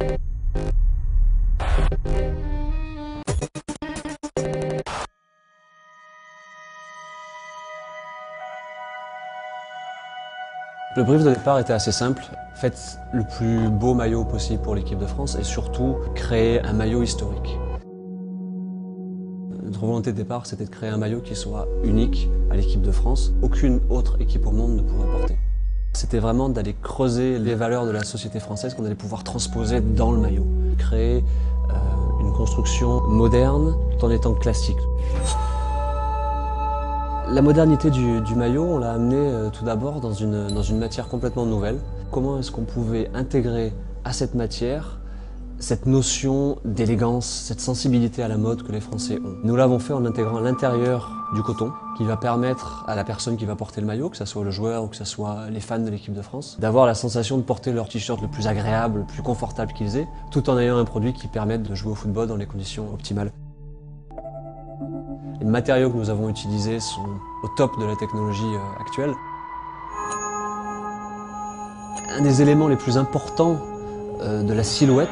Le brief de départ était assez simple. Faites le plus beau maillot possible pour l'équipe de France et surtout créer un maillot historique. Notre volonté de départ, c'était de créer un maillot qui soit unique à l'équipe de France. Aucune autre équipe au monde ne pourrait porter. C'était vraiment d'aller creuser les valeurs de la société française qu'on allait pouvoir transposer dans le maillot. Créer une construction moderne tout en étant classique. La modernité du maillot, on l'a amené tout d'abord dans une matière complètement nouvelle. Comment est-ce qu'on pouvait intégrer à cette matière cette notion d'élégance, cette sensibilité à la mode que les Français ont. Nous l'avons fait en intégrant à l'intérieur du coton, qui va permettre à la personne qui va porter le maillot, que ce soit le joueur ou que ce soit les fans de l'équipe de France, d'avoir la sensation de porter leur t-shirt le plus agréable, le plus confortable qu'ils aient, tout en ayant un produit qui permette de jouer au football dans les conditions optimales. Les matériaux que nous avons utilisés sont au top de la technologie actuelle. Un des éléments les plus importants de la silhouette,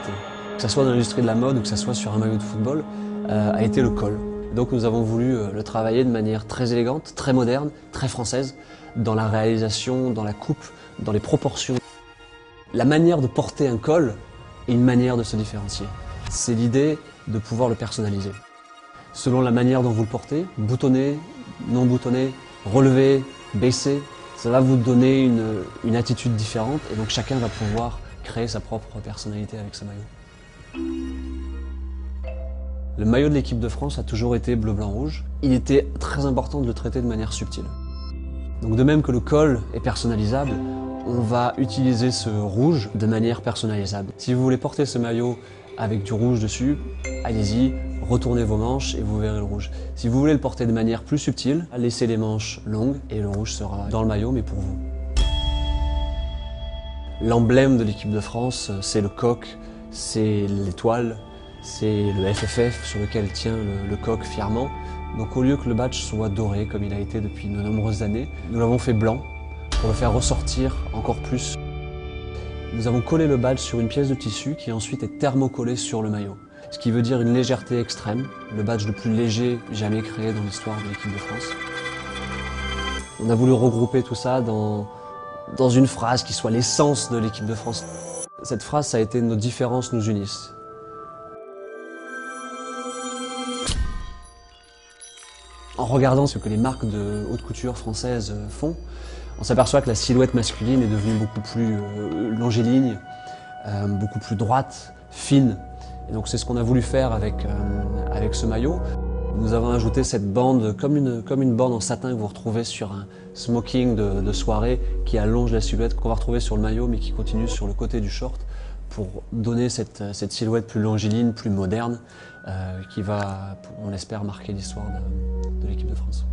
que ce soit dans l'industrie de la mode ou que ce soit sur un maillot de football, a été le col. Donc nous avons voulu le travailler de manière très élégante, très moderne, très française, dans la réalisation, dans la coupe, dans les proportions. La manière de porter un col est une manière de se différencier. C'est l'idée de pouvoir le personnaliser. Selon la manière dont vous le portez, boutonné, non boutonné, relevé, baissé, ça va vous donner une attitude différente et donc chacun va pouvoir créer sa propre personnalité avec ce maillot. Le maillot de l'équipe de France a toujours été bleu, blanc, rouge. Il était très important de le traiter de manière subtile. Donc de même que le col est personnalisable, on va utiliser ce rouge de manière personnalisable. Si vous voulez porter ce maillot avec du rouge dessus, allez-y, retournez vos manches et vous verrez le rouge. Si vous voulez le porter de manière plus subtile, laissez les manches longues et le rouge sera dans le maillot mais pour vous. L'emblème de l'équipe de France, c'est le coq, c'est l'étoile, c'est le FFF sur lequel tient le coq fièrement. Donc au lieu que le badge soit doré comme il a été depuis de nombreuses années, nous l'avons fait blanc pour le faire ressortir encore plus. Nous avons collé le badge sur une pièce de tissu qui ensuite est thermocollée sur le maillot. Ce qui veut dire une légèreté extrême, le badge le plus léger jamais créé dans l'histoire de l'équipe de France. On a voulu regrouper tout ça dans une phrase qui soit l'essence de l'équipe de France. Cette phrase, ça a été « Nos différences nous unissent ». En regardant ce que les marques de haute couture françaises font, on s'aperçoit que la silhouette masculine est devenue beaucoup plus longiligne, beaucoup plus droite, fine. Et donc c'est ce qu'on a voulu faire avec ce maillot. Nous avons ajouté cette bande comme une bande en satin que vous retrouvez sur un smoking de soirée qui allonge la silhouette qu'on va retrouver sur le maillot mais qui continue sur le côté du short pour donner cette silhouette plus longiligne, plus moderne qui va, on l'espère, marquer l'histoire de l'équipe de France.